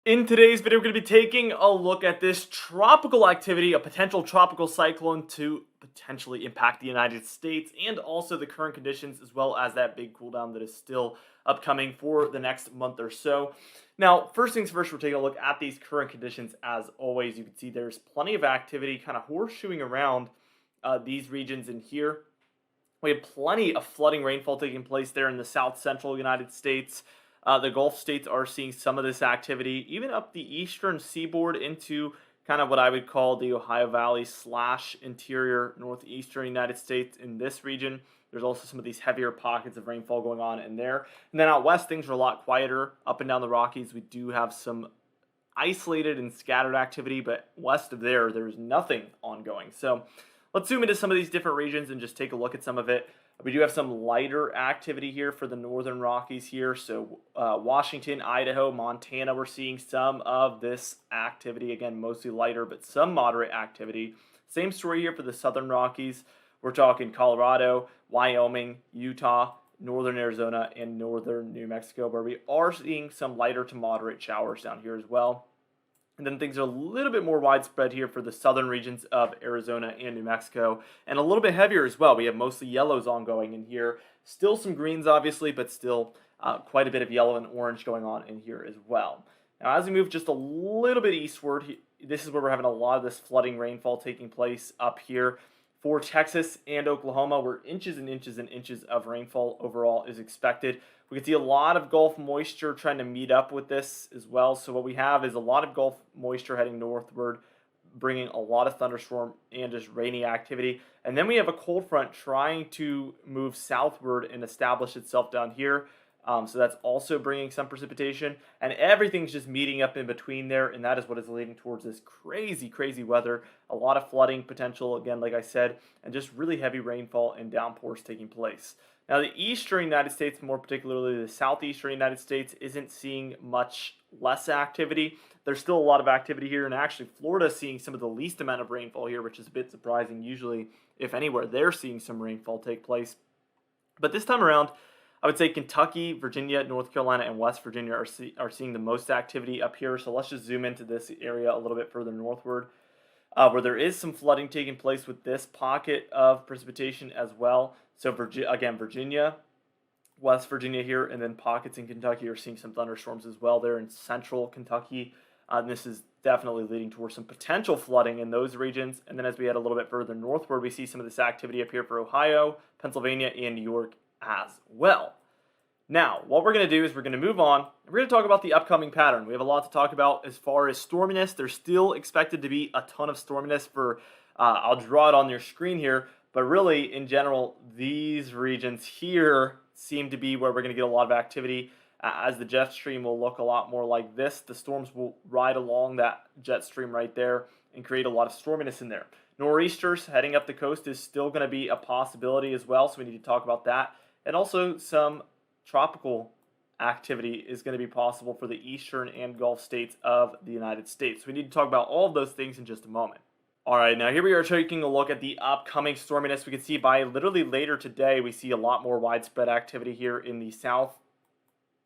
In today's video, we're going to be taking a look at this tropical activity, a potential tropical cyclone to potentially impact the United States, and also the current conditions, as well as that big cool down that is still upcoming for the next month or so. Now, first things first, we're taking a look at these current conditions. As always, you can see there's plenty of activity kind of horseshoeing around these regions in here. We have plenty of flooding rainfall taking place there in the south central United States. The Gulf states are seeing some of this activity, even up the eastern seaboard into kind of what I would call the Ohio Valley / interior northeastern United States in this region. There's also some of these heavier pockets of rainfall going on in there. And then out west, things are a lot quieter. Up and down the Rockies, we do have some isolated and scattered activity, but west of there, there's nothing ongoing. So let's zoom into some of these different regions and just take a look at some of it. We do have some lighter activity here for the northern Rockies here. So Washington, Idaho, Montana, we're seeing some of this activity. Again, mostly lighter, but some moderate activity. Same story here for the southern Rockies. We're talking Colorado, Wyoming, Utah, northern Arizona, and northern New Mexico, where we are seeing some lighter to moderate showers down here as well. And then things are a little bit more widespread here for the southern regions of Arizona and New Mexico, and a little bit heavier as well. We have mostly yellows ongoing in here. Still some greens, obviously, but still quite a bit of yellow and orange going on in here as well. Now, as we move just a little bit eastward, this is where we're having a lot of this flooding rainfall taking place up here. For Texas and Oklahoma, where inches and inches and inches of rainfall overall is expected. We can see a lot of Gulf moisture trying to meet up with this as well. So what we have is a lot of Gulf moisture heading northward, bringing a lot of thunderstorm and just rainy activity. And then we have a cold front trying to move southward and establish itself down here. So that's also bringing some precipitation, and everything's just meeting up in between there, and that is what is leading towards this crazy, crazy weather. A lot of flooding potential, again, like I said, and just really heavy rainfall and downpours taking place. Now, the eastern United States, more particularly the southeastern United States, isn't seeing much less activity. There's still a lot of activity here, and actually Florida is seeing some of the least amount of rainfall here, which is a bit surprising. Usually, if anywhere, they're seeing some rainfall take place. But this time around, I would say Kentucky, Virginia, North Carolina, and West Virginia are seeing the most activity up here. So let's just zoom into this area a little bit further northward, where there is some flooding taking place with this pocket of precipitation as well. So again, Virginia, West Virginia here, and then pockets in Kentucky are seeing some thunderstorms as well there in central Kentucky. And this is definitely leading towards some potential flooding in those regions. And then as we head a little bit further northward, we see some of this activity up here for Ohio, Pennsylvania, and New York as well. Now, what we're going to do is we're going to move on. We're going to talk about the upcoming pattern. We have a lot to talk about as far as storminess. There's still expected to be a ton of storminess for, I'll draw it on your screen here, but really, in general, these regions here seem to be where we're going to get a lot of activity. As the jet stream will look a lot more like this, the storms will ride along that jet stream right there and create a lot of storminess in there. Nor'easters heading up the coast is still going to be a possibility as well, so we need to talk about that. And also some tropical activity is going to be possible for the eastern and Gulf states of the United States. We need to talk about all of those things in just a moment. All right, now here we are taking a look at the upcoming storminess. We can see by literally later today, we see a lot more widespread activity here in the south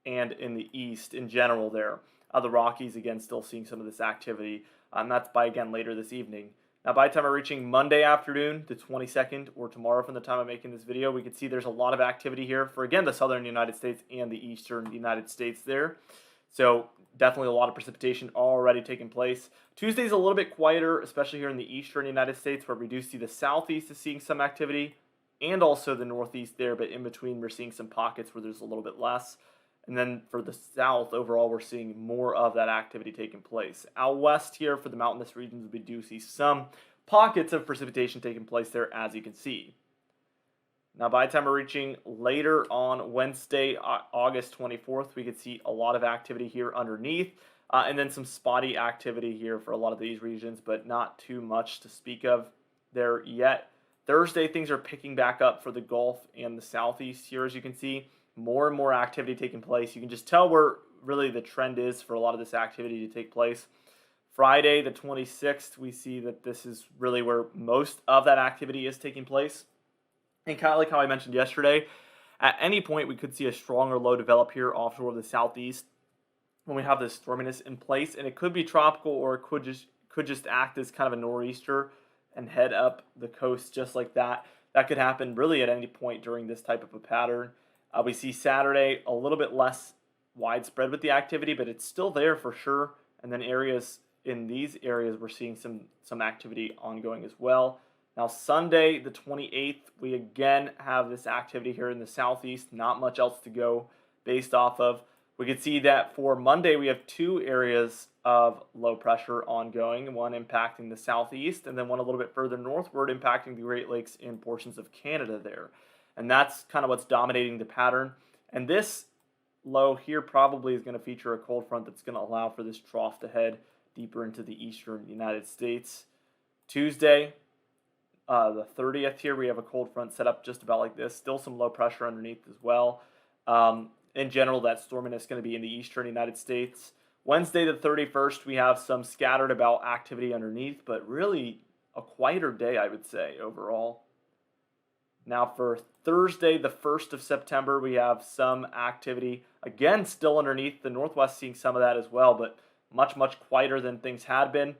and in the east in general there. The Rockies, again, still seeing some of this activity. And that's by, again, later this evening. Now, by the time we're reaching Monday afternoon, the 22nd, or tomorrow from the time I'm making this video, we can see there's a lot of activity here for, again, the southern United States and the eastern United States there. So definitely a lot of precipitation already taking place. Tuesday's a little bit quieter, especially here in the eastern United States, where we do see the southeast is seeing some activity, and also the northeast there, but in between we're seeing some pockets where there's a little bit less. And then for the south, overall, we're seeing more of that activity taking place. Out west here for the mountainous regions, we do see some pockets of precipitation taking place there, as you can see. Now, by the time we're reaching later on Wednesday, August 24th, we could see a lot of activity here underneath, and then some spotty activity here for a lot of these regions, but not too much to speak of there yet. Thursday, things are picking back up for the Gulf and the southeast here, as you can see. More and more activity taking place. You can just tell where really the trend is for a lot of this activity to take place. Friday, the 26th, we see that this is really where most of that activity is taking place. And kind of like how I mentioned yesterday, at any point we could see a stronger low develop here offshore of the southeast. when we have this storminess in place, and it could be tropical or it could just act as kind of a nor'easter and head up the coast just like that. That could happen really at any point during this type of a pattern. We see Saturday a little bit less widespread with the activity, but it's still there for sure. And then areas in these areas we're seeing some activity ongoing as well. Now Sunday the 28th, we again have this activity here in the southeast. Not much else to go based off of. We can see that for Monday, we have two areas of low pressure ongoing, one impacting the southeast, and then one a little bit further northward impacting the Great Lakes and portions of Canada there. And that's kind of what's dominating the pattern. And this low here probably is going to feature a cold front that's going to allow for this trough to head deeper into the eastern United States. Tuesday, the 30th here, we have a cold front set up just about like this. Still some low pressure underneath as well. In general, that storminess is going to be in the eastern United States. Wednesday, the 31st, we have some scattered about activity underneath, but really a quieter day, I would say, overall. Now for Thursday, the 1st of September, we have some activity. Again, still underneath. The Northwest seeing some of that as well, but much, much quieter than things had been.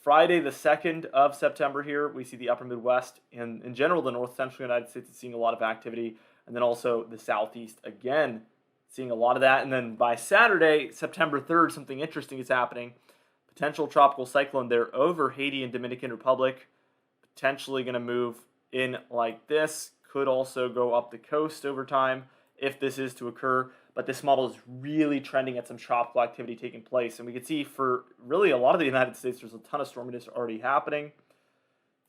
Friday, the 2nd of September here, we see the upper Midwest. And in general, the north-central United States is seeing a lot of activity. And then also the southeast, again, seeing a lot of that. And then by Saturday, September 3rd, something interesting is happening. Potential tropical cyclone there over Haiti and Dominican Republic. Potentially going to move in like this. Could also go up the coast over time if this is to occur. But this model is really trending at some tropical activity taking place. And we can see for really a lot of the United States, there's a ton of storminess already happening.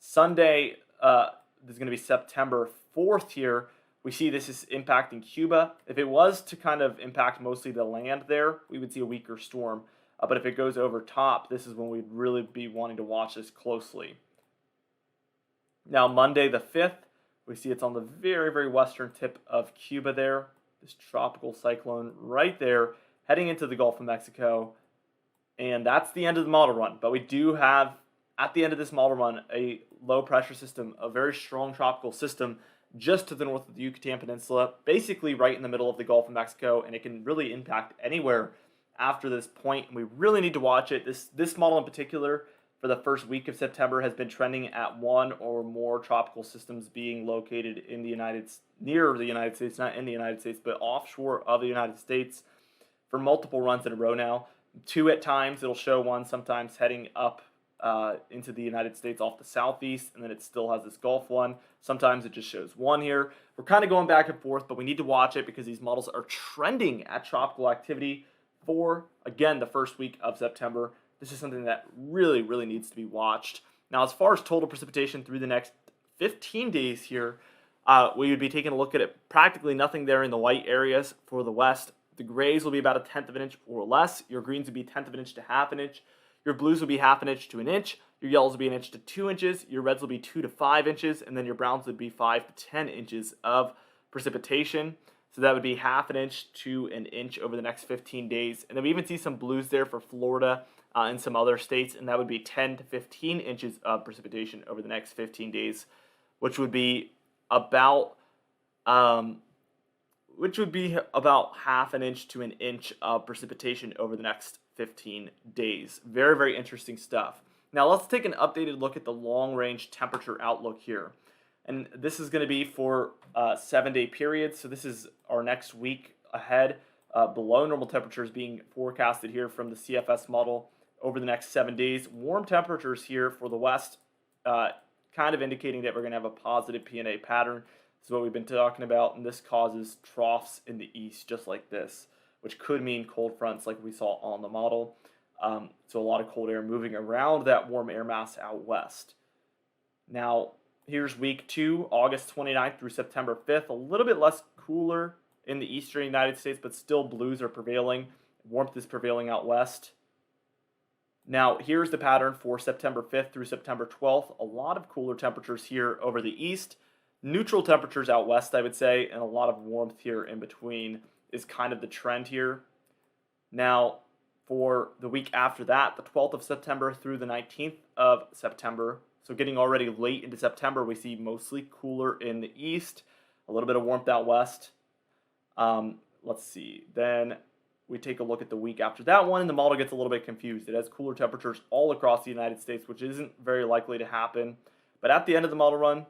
Sunday, there's going to be September 4th here. We see this is impacting Cuba. If it was to kind of impact mostly the land there, we would see a weaker storm. But if it goes over top, this is when we'd really be wanting to watch this closely. Now, Monday the 5th, we see it's on the very, very western tip of Cuba there. This tropical cyclone right there, heading into the Gulf of Mexico. And that's the end of the model run. But we do have, at the end of this model run, a low pressure system, a very strong tropical system just to the north of the Yucatan Peninsula, basically right in the middle of the Gulf of Mexico, and it can really impact anywhere after this point. And we really need to watch it. This model in particular, for the first week of September, has been trending at one or more tropical systems being located in the near the United States, not in the United States, but offshore of the United States for multiple runs in a row now. Two at times, it'll show one sometimes heading up into the United States off the southeast, and then it still has this Gulf one. Sometimes it just shows one here. We're kind of going back and forth, but we need to watch it because these models are trending at tropical activity for, again, the first week of September. This is something that really, really needs to be watched. Now, as far as total precipitation through the next 15 days here, we would be taking a look at it. Practically nothing there in the white areas for the west. The grays will be about 1/10 of an inch or less. Your greens would be 1/10 of an inch to 1/2 an inch. Your blues will be 1/2 an inch to an inch. Your yellows will be 1 inch to 2 inches. Your reds will be 2 to 5 inches. And then your browns would be 5 to 10 inches of precipitation. So that would be 1/2 an inch to an inch over the next 15 days. And then we even see some blues there for Florida and some other states. And that would be 10 to 15 inches of precipitation over the next 15 days, which would be about 1/2 an inch to an inch of precipitation over the next 15 days. Very, very interesting stuff. Now let's take an updated look at the long-range temperature outlook here. And this is going to be for 7-day periods. So this is our next week ahead. Below normal temperatures being forecasted here from the CFS model over the next 7 days. Warm temperatures here for the west, kind of indicating that we're going to have a positive PNA pattern. This is what we've been talking about, and this causes troughs in the east just like this, which could mean cold fronts like we saw on the model. So a lot of cold air moving around that warm air mass out west. Now, here's week 2, August 29th through September 5th. A little bit less cooler in the eastern United States, but still blues are prevailing. Warmth is prevailing out west. Now, here's the pattern for September 5th through September 12th. A lot of cooler temperatures here over the east. Neutral temperatures out west, I would say, and a lot of warmth here in between is kind of the trend here. Now, for the week after that, the 12th of September through the 19th of September, so getting already late into September, we see mostly cooler in the east, a little bit of warmth out west. Let's see. Then we take a look at the week after that one, and the model gets a little bit confused. It has cooler temperatures all across the United States, which isn't very likely to happen. But at the end of the model run,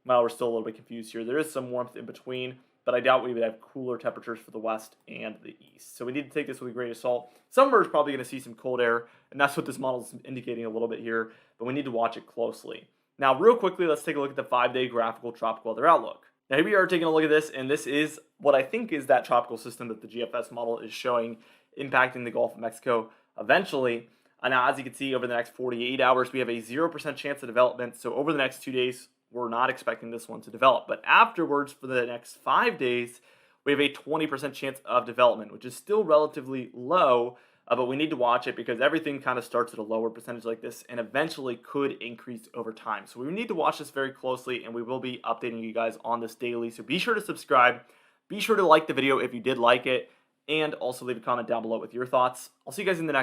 well, we're still a little bit confused here. There is some warmth in between, but I doubt we would have cooler temperatures for the west and the east. So we need to take this with a grain of salt. Summer is probably going to see some cold air, and that's what this model is indicating a little bit here, but we need to watch it closely. Now, real quickly, let's take a look at the 5-day graphical tropical weather outlook. Now, here we are taking a look at this, and this is what I think is that tropical system that the GFS model is showing impacting the Gulf of Mexico eventually. And now, as you can see, over the next 48 hours, we have a 0% chance of development. So over the next 2 days, we're not expecting this one to develop. But afterwards, for the next 5 days, we have a 20% chance of development, which is still relatively low, but we need to watch it because everything kind of starts at a lower percentage like this and eventually could increase over time. So we need to watch this very closely, and we will be updating you guys on this daily. So be sure to subscribe. Be sure to like the video if you did like it, and also leave a comment down below with your thoughts. I'll see you guys in the next